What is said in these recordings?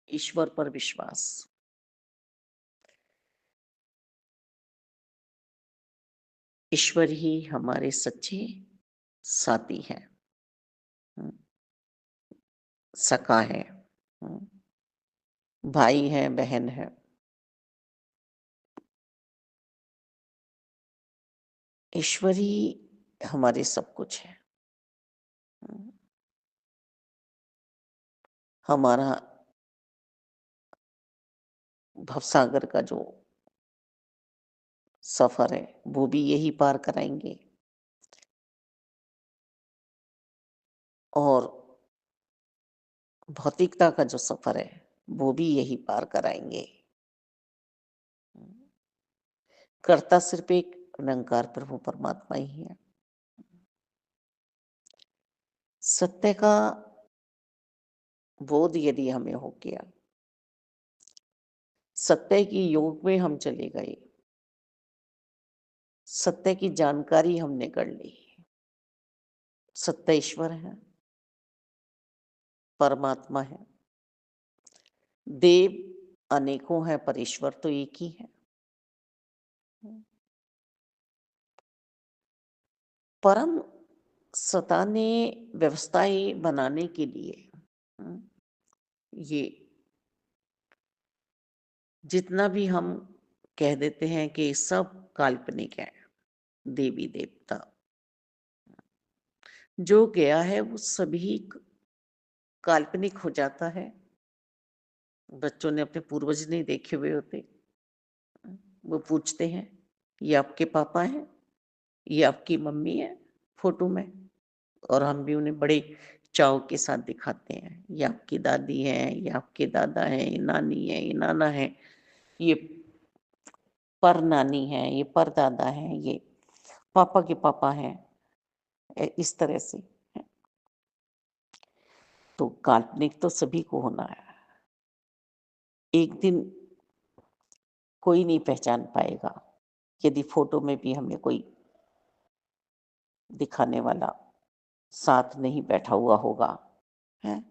ईश्वर पर विश्वास। ईश्वर ही हमारे सच्चे साथी हैं। हम्म, सखा है। हम्म, भाई है, बहन है। ईश्वर ही हमारे सब कुछ है। हम्म, हमारा भवसागर का जो सफर है वो भी यही पार कराएंगे। और भौतिकता का जो सफर है वो भी यही पार कराएंगे। करता सिर्फ एक निरंकार प्रभु परमात्मा ही है। सत्य का बोध यदि हमें हो गया, सत्य की योग में हम चले गए, सत्य की जानकारी हमने कर ली, सत्य ईश्वर है, परमात्मा है। देव अनेकों हैं पर ईश्वर तो एक ही है। परम सत्ता ने व्यवस्थाएं बनाने के लिए ये जितना भी हम कह देते हैं कि सब काल्पनिक है, देवी देवता जो गया है वो सभी काल्पनिक हो जाता है। बच्चों ने अपने पूर्वज नहीं देखे हुए होते, वो पूछते हैं ये आपके पापा हैं, ये आपकी मम्मी है फोटो में। और हम भी उन्हें बड़े चाव के साथ दिखाते हैं, ये आपकी दादी है, ये आपके दादा है, ये नानी है, ये नाना है, ये पर नानी है, ये पर दादा है, ये पापा के पापा हैं। इस तरह से तो काल्पनिक तो सभी को होना है। एक दिन कोई नहीं पहचान पाएगा यदि फोटो में भी हमें कोई दिखाने वाला साथ नहीं बैठा हुआ होगा। है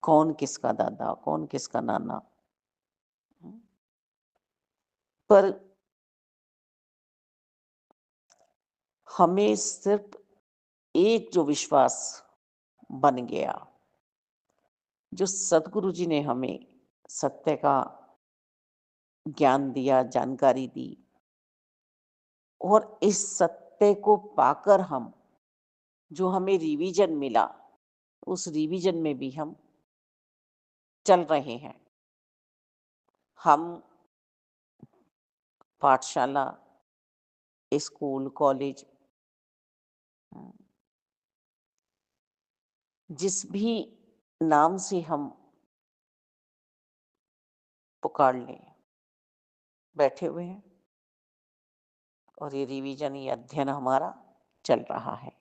कौन किसका दादा, कौन किसका नाना। पर हमें सिर्फ एक जो विश्वास बन गया, जो सदगुरु जी ने हमें सत्य का ज्ञान दिया, जानकारी दी, और इस सत्य को पाकर हम जो हमें रिवीजन मिला, उस रिवीजन में भी हम चल रहे हैं। हम पाठशाला, स्कूल, कॉलेज, जिस भी नाम से हम पुकार लें, बैठे हुए हैं और ये रिवीजन, ये अध्ययन हमारा चल रहा है।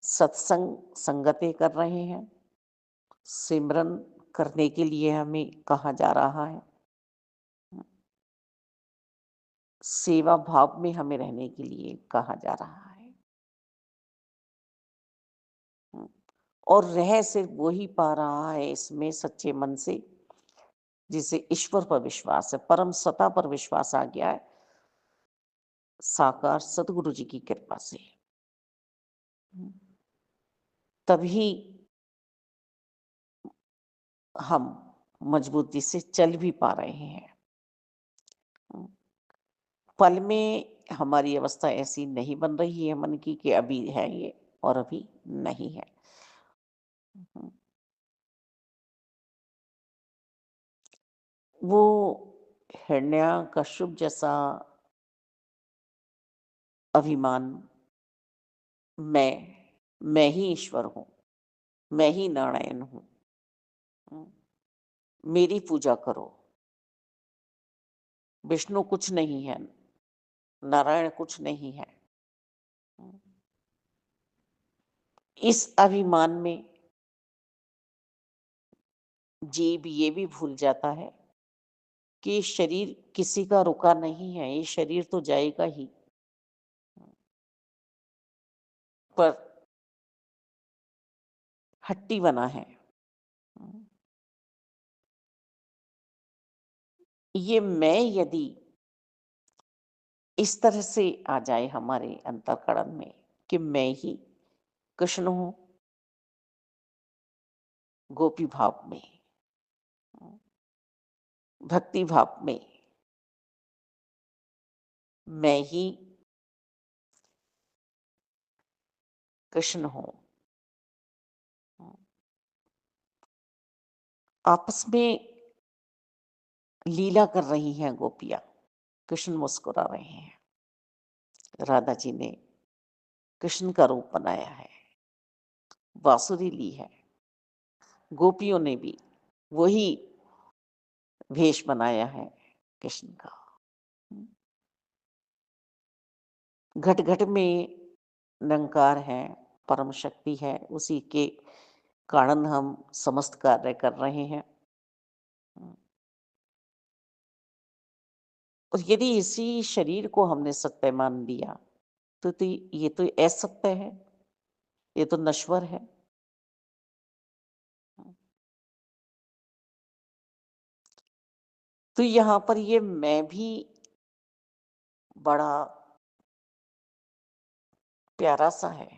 सत्संग संगतें कर रहे हैं, सिमरन करने के लिए हमें कहा जा रहा है, सेवा भाव में हमें रहने के लिए कहा जा रहा है। और रह सिर्फ वो ही पा रहा है इसमें सच्चे मन से जिसे ईश्वर पर विश्वास है, परम सत्ता पर विश्वास आ गया है, साकार सतगुरु जी की कृपा से। तभी हम मजबूती से चल भी पा रहे हैं। पल में हमारी अवस्था ऐसी नहीं बन रही है मन की कि अभी है ये और अभी नहीं है। वो हिरण्यकश्यप जैसा अभिमान, मैं ही ईश्वर हूँ, मैं ही नारायण हूँ, मेरी पूजा करो। विष्णु कुछ नहीं है, नारायण कुछ नहीं है। इस अभिमान में जीव ये भी भूल जाता है कि शरीर किसी का रुका नहीं है, ये शरीर तो जाएगा ही। पर हट्टी बना है, ये मैं यदि इस तरह से आ जाए हमारे अंतःकरण में कि मैं ही कृष्ण हूँ, गोपी भाव में, भक्ति भाव में मैं ही कृष्ण हूँ। आपस में लीला कर रही हैं गोपियाँ, कृष्ण मुस्कुरा रहे हैं। राधा जी ने कृष्ण का रूप बनाया है, बांसुरी ली है। गोपियों ने भी वही वेश बनाया है कृष्ण का। घट घट में निरंकार है, परम शक्ति है, उसी के कारण हम समस्त कार्य कर रहे हैं। और यदि इसी शरीर को हमने सत्य मान लिया तो ये तो असत्य है, ये तो नश्वर है। तो यहाँ पर ये मैं भी बड़ा प्यारा सा है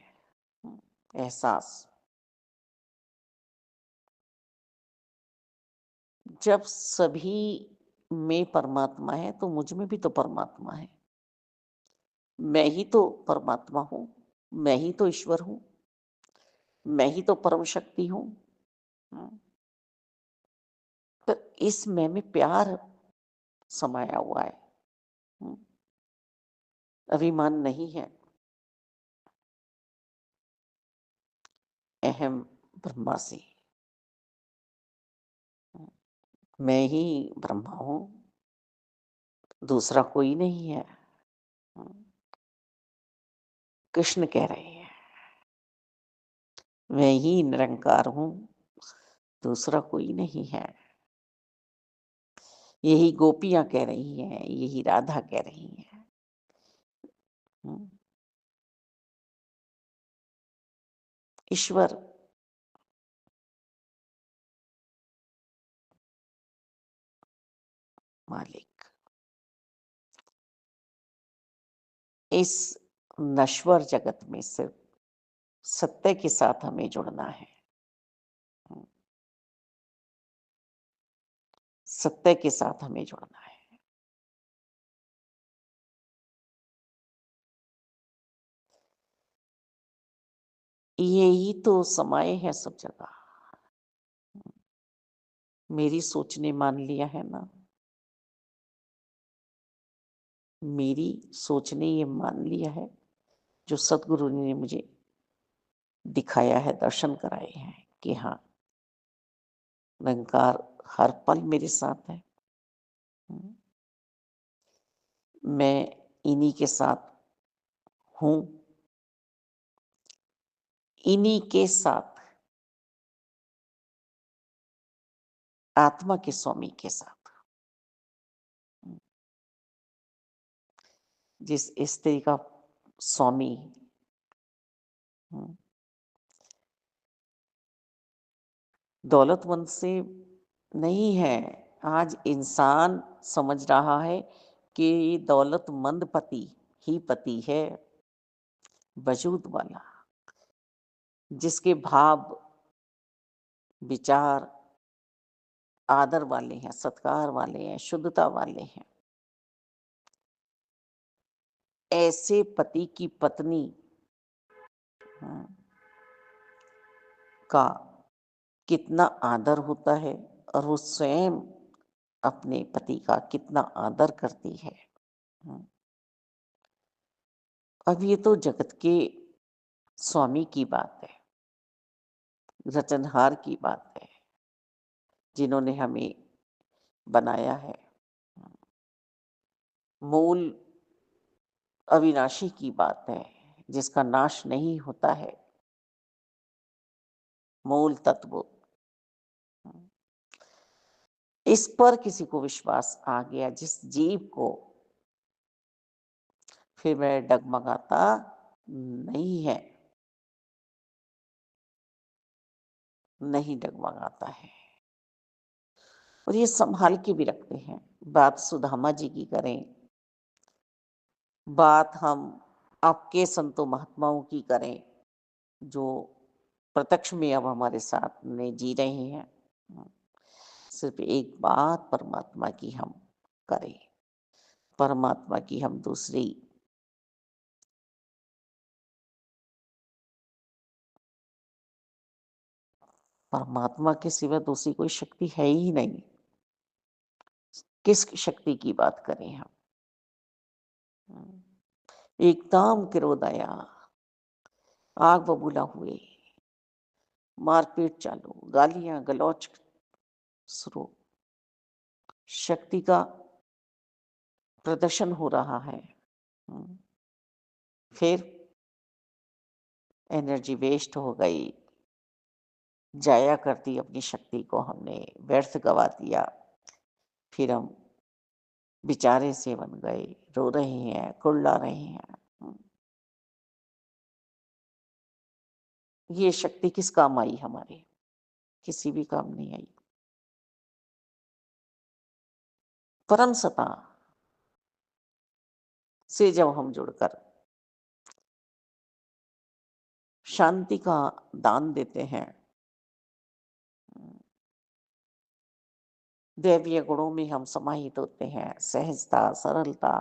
एहसास। जब सभी में परमात्मा है तो मुझ में भी तो परमात्मा है। मैं ही तो परमात्मा हूँ, मैं ही तो ईश्वर हूँ, मैं ही तो परम शक्ति हूँ। तो इस मैं में प्यार समाया हुआ है, अभिमान नहीं है। अहम ब्रह्मास्मि, मैं ही ब्रह्मा हूँ, दूसरा कोई नहीं है। कृष्ण कह रहे हैं मैं ही निरंकार हूँ, दूसरा कोई नहीं है। यही गोपियां कह रही हैं, यही राधा कह रही हैं। ईश्वर मालिक, इस नश्वर जगत में सिर्फ सत्य के साथ हमें जुड़ना है। सत्य के साथ हमें जुड़ना है। यही तो समाये है सब जगह। मेरी सोच ने मान लिया है ना, मेरी सोच ने ये मान लिया है, जो सदगुरु ने मुझे दिखाया है, दर्शन कराए हैं कि हाँ निरंकार हर पल मेरे साथ है। मैं इन्हीं के साथ हूँ, इन्हीं के साथ आत्मा के स्वामी के साथ। जिस स्त्री का स्वामी दौलतमंद से नहीं है। आज इंसान समझ रहा है कि दौलतमंद पति ही पति है, वजूद वाला, जिसके भाव विचार आदर वाले हैं, सत्कार वाले हैं, शुद्धता वाले हैं। ऐसे पति की पत्नी का कितना आदर होता है और वो स्वयं अपने पति का कितना आदर करती है। अब ये तो जगत के स्वामी की बात है, रचनहार की बात है, जिन्होंने हमें बनाया है। मूल अविनाशी की बात है, जिसका नाश नहीं होता है। मूल तत्व, इस पर किसी को विश्वास आ गया, जिस जीव को, फिर वह डगमगाता नहीं है, नहीं डगमगाता है। और ये संभाल के भी रखते हैं। बात सुदामा जी की करें, बात हम आपके संतों महात्माओं की करें, जो प्रत्यक्ष में अब हमारे साथ में जी रहे हैं। सिर्फ एक बात परमात्मा की हम करें, परमात्मा की हम दूसरी परमात्मा के सिवा दूसरी कोई शक्ति है ही नहीं। किस शक्ति की बात करें हम? एकदम किरोदया, आग बबूला हुए, मारपीट चालू, गालियां गलौच शुरू, शक्ति का प्रदर्शन हो रहा है। फिर एनर्जी वेस्ट हो गई, जाया कर दी अपनी शक्ति को हमने, व्यर्थ गवा दिया। फिर हम बेचारे से बन गए, रो रहे हैं, कुर्ला रहे हैं। ये शक्ति किस काम आई हमारे? किसी भी काम नहीं आई। परम सत्ता से जब हम जुड़कर शांति का दान देते हैं, दैवीय गुणों में हम समाहित होते हैं, सहजता, सरलता,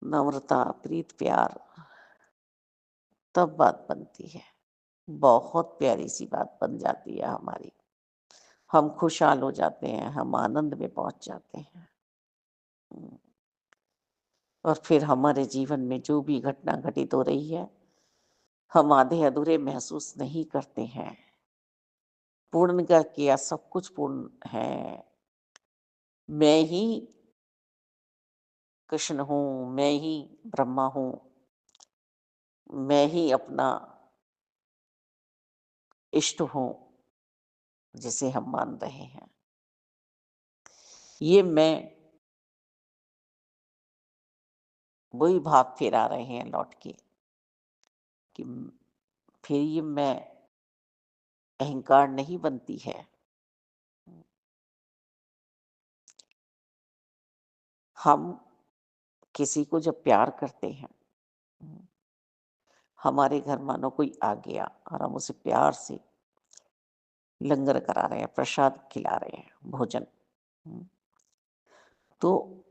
नम्रता, प्रीत, प्यार, तब बात बनती है। बहुत प्यारी सी बात बन जाती है हमारी। हम खुशहाल हो जाते हैं, हम आनंद में पहुंच जाते हैं। और फिर हमारे जीवन में जो भी घटना घटित हो रही है, हम आधे अधूरे महसूस नहीं करते हैं। पूर्ण का किया सब कुछ पूर्ण है। मैं ही कृष्ण हूँ, मैं ही ब्रह्मा हूँ, मैं ही अपना इष्ट हूँ, जिसे हम मान रहे हैं। ये मैं वही भाव फिरा रहे हैं लौट के कि फिर ये मैं अहंकार नहीं बनती है। हम किसी को जब प्यार करते हैं, हमारे घर मानो कोई आ गया और हम उसे प्यार से लंगर करा रहे हैं, प्रसाद खिला रहे हैं, भोजन, तो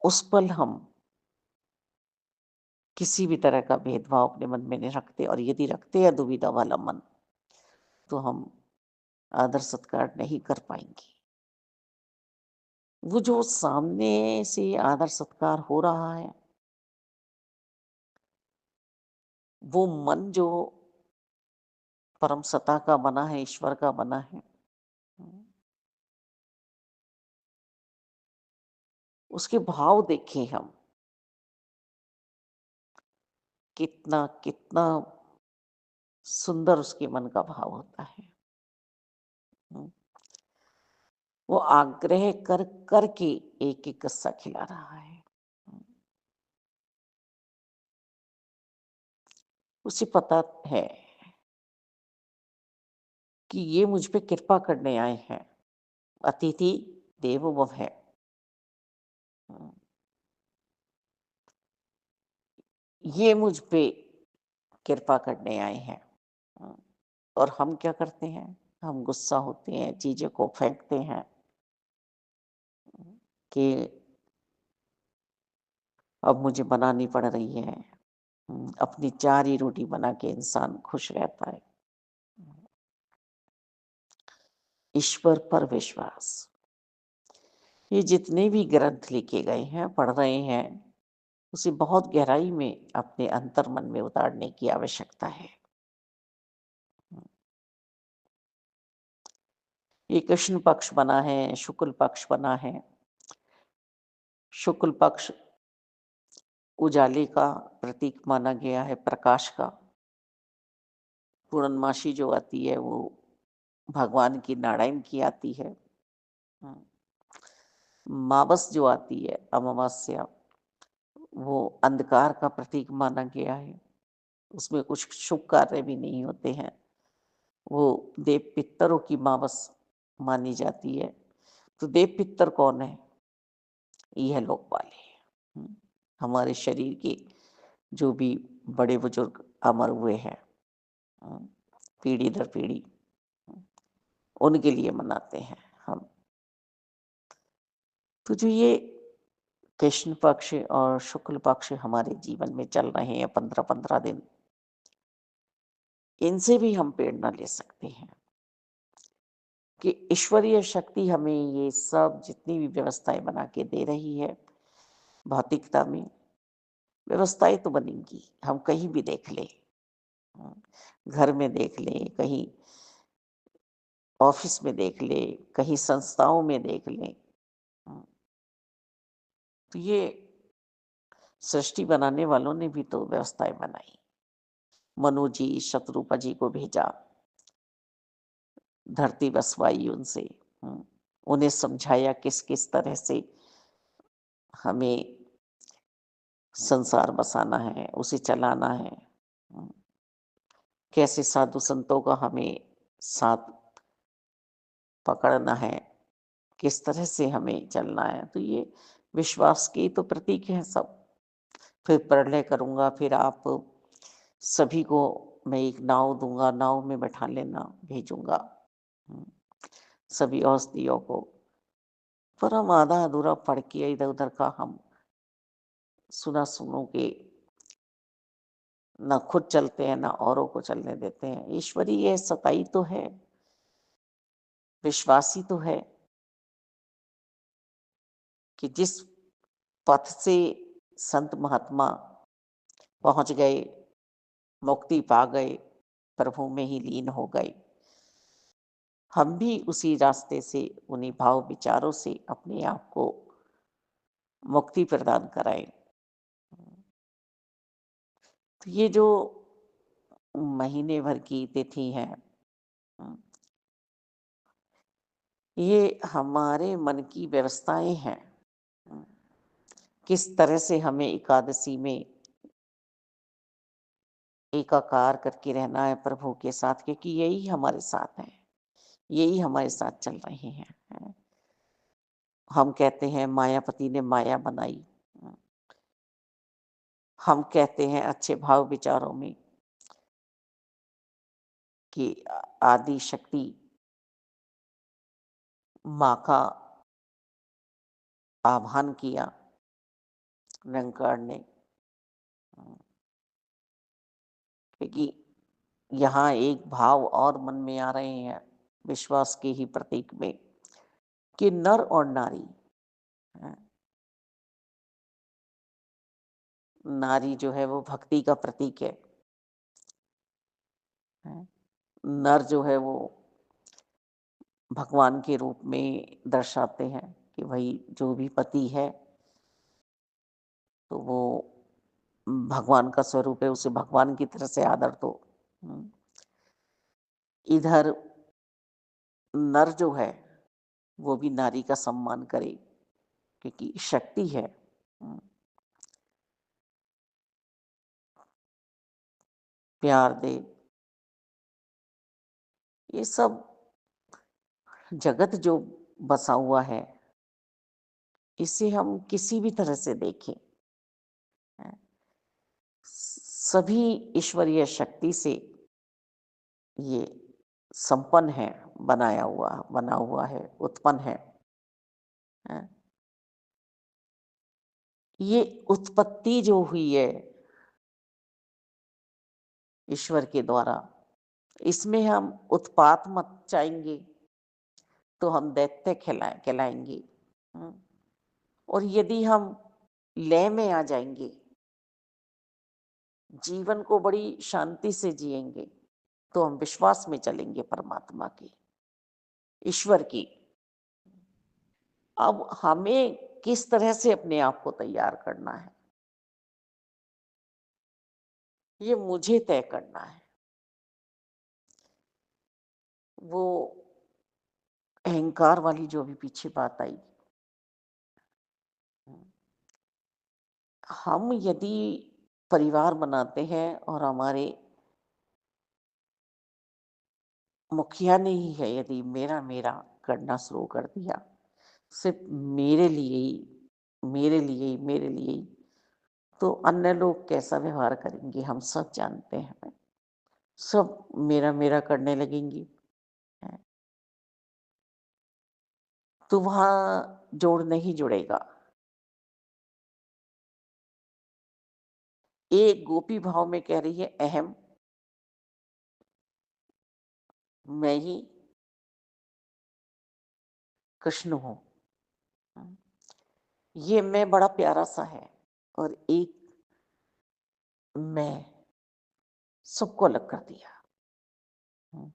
उस पल हम किसी भी तरह का भेदभाव अपने मन में नहीं रखते। और यदि रखते हैं दुविधा वाला मन, तो हम आदर सत्कार नहीं कर पाएंगे। वो जो सामने से आदर सत्कार हो रहा है, वो मन जो परम सत्ता का बना है, ईश्वर का बना है, उसके भाव देखें हम, कितना कितना सुंदर उसके मन का भाव होता है। वो आग्रह कर कर के एक एक कस्सा खिला रहा है। उसे पता है कि ये मुझ पे कृपा करने आए हैं, अतिथि देवो भव है। ये मुझ पे कृपा करने आए हैं। और हम क्या करते हैं? हम गुस्सा होते हैं, चीज़ों को फेंकते हैं कि अब मुझे बनानी पड़ रही है। अपनी 4 ही रोटी बना के इंसान खुश रहता है। ईश्वर पर विश्वास, ये जितने भी ग्रंथ लिखे गए हैं, पढ़ रहे हैं, उसे बहुत गहराई में अपने अंतर्मन में उतारने की आवश्यकता है। ये कृष्ण पक्ष बना है, शुक्ल पक्ष बना है। शुक्ल पक्ष उजाले का प्रतीक माना गया है, प्रकाश का। पूर्णमासी जो आती है वो भगवान की नारायण की आती है। मावस जो आती है, अमावस्या, वो अंधकार का प्रतीक माना गया है। उसमें कुछ शुभ कार्य भी नहीं होते हैं। वो देव पितरों की मावस मानी जाती है। तो देव पितर कौन है? यह लोक वाले हैं। हमारे शरीर के जो भी बड़े बुजुर्ग अमर हुए हैं, हम्म, पीढ़ी दर पीढ़ी, उनके लिए मनाते हैं हम। तो जो ये कृष्ण पक्ष और शुक्ल पक्ष हमारे जीवन में चल रहे हैं 15-15 दिन, इनसे भी हम प्रेरणा ले सकते हैं कि ईश्वरीय शक्ति हमें ये सब जितनी भी व्यवस्थाएं बना के दे रही है भौतिकता में, व्यवस्थाएं तो बनेंगी, हम कहीं भी देख लें, घर में देख लें, कहीं ऑफिस में देख लें, कहीं संस्थाओं में देख लें। तो ये सृष्टि बनाने वालों ने भी तो व्यवस्थाएं बनाई। मनु जी शत्रुपा जी को भेजा, धरती बसवाई उनसे, उन्हें समझाया किस किस तरह से हमें संसार बसाना है, उसे चलाना है, कैसे साधु संतों का हमें साथ पकड़ना है, किस तरह से हमें चलना है। तो ये विश्वास की तो प्रतीक है सब। फिर प्रलय करूंगा, फिर आप सभी को मैं एक नाव दूंगा, नाव में बैठा लेना, भेजूंगा सभी औषधियों को। पर हम आधा अधूरा पढ़ के इधर उधर का हम सुना सुनो के ना खुद चलते हैं ना औरों को चलने देते हैं। ईश्वरीय सताई तो है, विश्वासी तो है कि जिस पथ से संत महात्मा पहुंच गए, मुक्ति पा गए, प्रभु में ही लीन हो गए, हम भी उसी रास्ते से उन्हीं भाव विचारों से अपने आप को मुक्ति प्रदान कराएं। तो ये जो महीने भर की तिथि है, ये हमारे मन की व्यवस्थाएं हैं। किस तरह से हमें एकादशी में एकाकार करके रहना है प्रभु के साथ, क्योंकि यही हमारे साथ है, यही हमारे साथ चल रहे हैं। हम कहते हैं मायापति ने माया बनाई, हम कहते हैं अच्छे भाव विचारों में कि आदि शक्ति माँ का आह्वान किया निरंकार ने, क्योंकि यहाँ एक भाव और मन में आ रहे हैं विश्वास के ही प्रतीक में कि नर और नारी, नारी जो है वो भक्ति का प्रतीक है, नर जो है वो भगवान के रूप में दर्शाते हैं कि भाई जो भी पति है तो वो भगवान का स्वरूप है, उसे भगवान की तरह से आदर दो। इधर नर जो है वो भी नारी का सम्मान करे क्योंकि शक्ति है। प्यार दे। ये सब जगत जो बसा हुआ है, इसे हम किसी भी तरह से देखें, सभी ईश्वरीय शक्ति से ये संपन्न है, बना हुआ है, उत्पन्न है। ये उत्पत्ति जो हुई है ईश्वर के द्वारा, इसमें हम उत्पात मत चाहेंगे तो हम दैत्य कहलाएंगे। और यदि हम लय में आ जाएंगे, जीवन को बड़ी शांति से जिएंगे, तो हम विश्वास में चलेंगे परमात्मा की, ईश्वर की। अब हमें किस तरह से अपने आप को तैयार करना है, ये मुझे तय करना है। वो अहंकार वाली जो भी पीछे बात आई, हम यदि परिवार बनाते हैं और हमारे मुखिया नहीं है, यदि मेरा मेरा करना शुरू कर दिया, सिर्फ़ मेरे लिए ही, मेरे लिए ही, मेरे लिए ही, तो अन्य लोग कैसा व्यवहार करेंगे हम सब जानते हैं। सब मेरा-मेरा करने लगेंगी, हैं, तो वहाँ जोड़ नहीं जुड़ेगा। एक गोपी भाव में कह रही है अहम, मैं ही कृष्ण हूँ। ये मैं बड़ा प्यारा-सा है और एक मैं सबको अलग कर दिया। हुँ,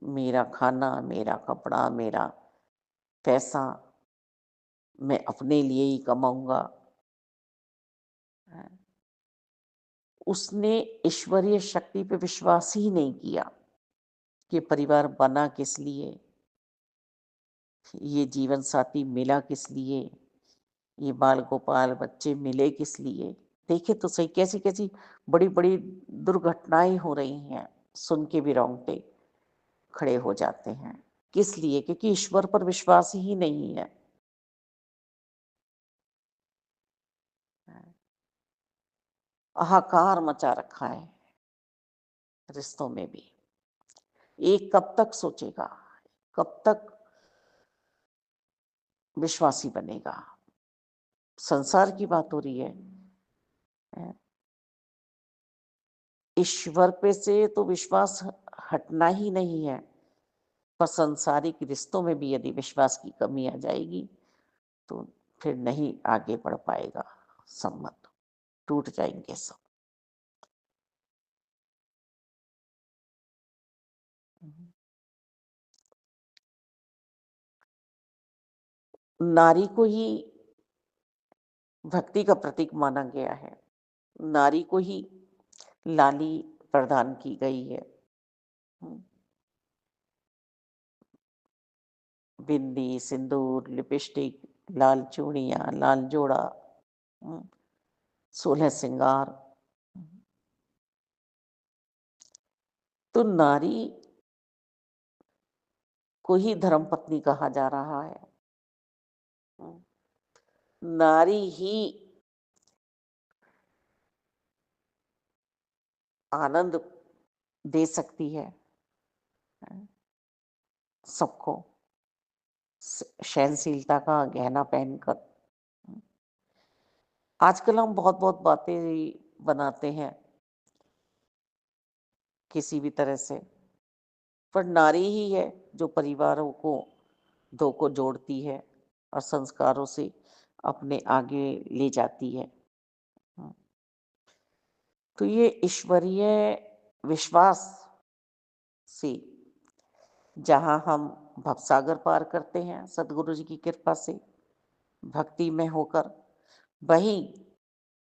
मेरा खाना, मेरा कपड़ा, मेरा पैसा मैं अपने लिए ही कमाऊँगा। हैं, उसने ईश्वरीय शक्ति पे विश्वास ही नहीं किया कि परिवार बना किस लिए, ये जीवन साथी मिला किस लिए, ये बाल-गोपाल बच्चे मिले किस लिए। देखिए तो सही कैसी-कैसी बड़ी-बड़ी दुर्घटनाएँ हो रही हैं, सुन के भी रोंगटे खड़े हो जाते हैं। किस लिए? क्योंकि ईश्वर पर विश्वास ही नहीं है। हाहाकार मचा रखा है रिश्तों में भी। एक कब तक सोचेगा? कब तक विश्वासी बनेगा? संसार की बात हो रही है। ईश्वर पे से तो विश्वास हटना ही नहीं है, पर सांसारिक रिश्तों में भी यदि विश्वास की कमी आ जाएगी, तो फिर नहीं आगे बढ़ पाएगा संबंध, टूट जाएँगे सब। नारी को ही भक्ति का प्रतीक माना गया है। नारी को ही लाली प्रदान की गई है। हुँ, बिंदी, सिंदूर, लिपस्टिक, लाल चूड़ियाँ, लाल जोड़ा, हुँ, 16 श्रृंगार। तो नारी को ही धर्मपत्नी कहा जा रहा है। हुँ, नारी ही आनंद दे सकती है सबको, सहनशीलता का गहना पहनकर। आजकल हम बहुत-बहुत बातें बनाते हैं किसी भी तरह से, पर नारी ही है जो परिवारों को 2 को जोड़ती है और संस्कारों से अपने आगे ले जाती है। हाँ, तो ये ईश्वरीय विश्वास से जहाँ हम भवसागर पार करते हैं सद्गुरु जी की कृपा से, भक्ति में होकर, वहीं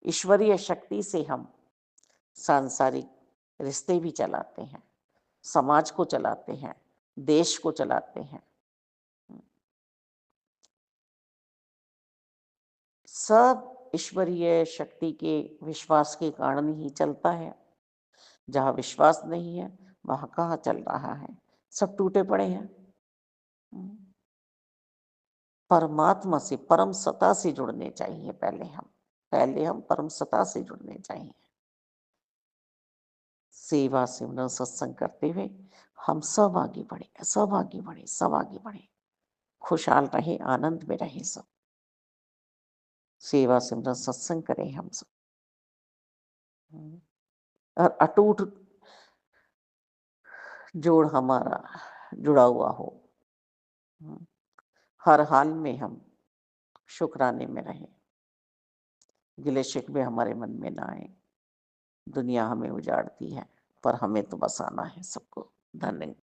ईश्वरीय शक्ति से हम सांसारिक रिश्ते भी चलाते हैं, समाज को चलाते हैं, देश को चलाते हैं। सब ईश्वरीय शक्ति के विश्वास के कारण ही चलता है। जहाँ विश्वास नहीं है, वहाँ कहाँ चल रहा है? सब टूटे पड़े हैं। हुँ। परमात्मा से, परम सत्ता से जुड़ने चाहिए पहले हम परम सत्ता से जुड़ने चाहिए। सेवा, सिमरन, सत्संग करते हुए हम सब आगे बढ़े, सब आगे बढ़े, सब आगे बढ़े। खुशहाल रहें, आनंद में रहें सब। सेवा, सिमरन, सत्संग करें हम सब। हुँ। और अटूट जोड़ हमारा जुड़ा हुआ हो। हुँ। हर हाल में हम शुक्राने में रहें, गिले-शिकवे हमारे मन में ना आएँ। दुनिया हमें उजाड़ती है, पर हमें तो बसाना है सबको। धन्य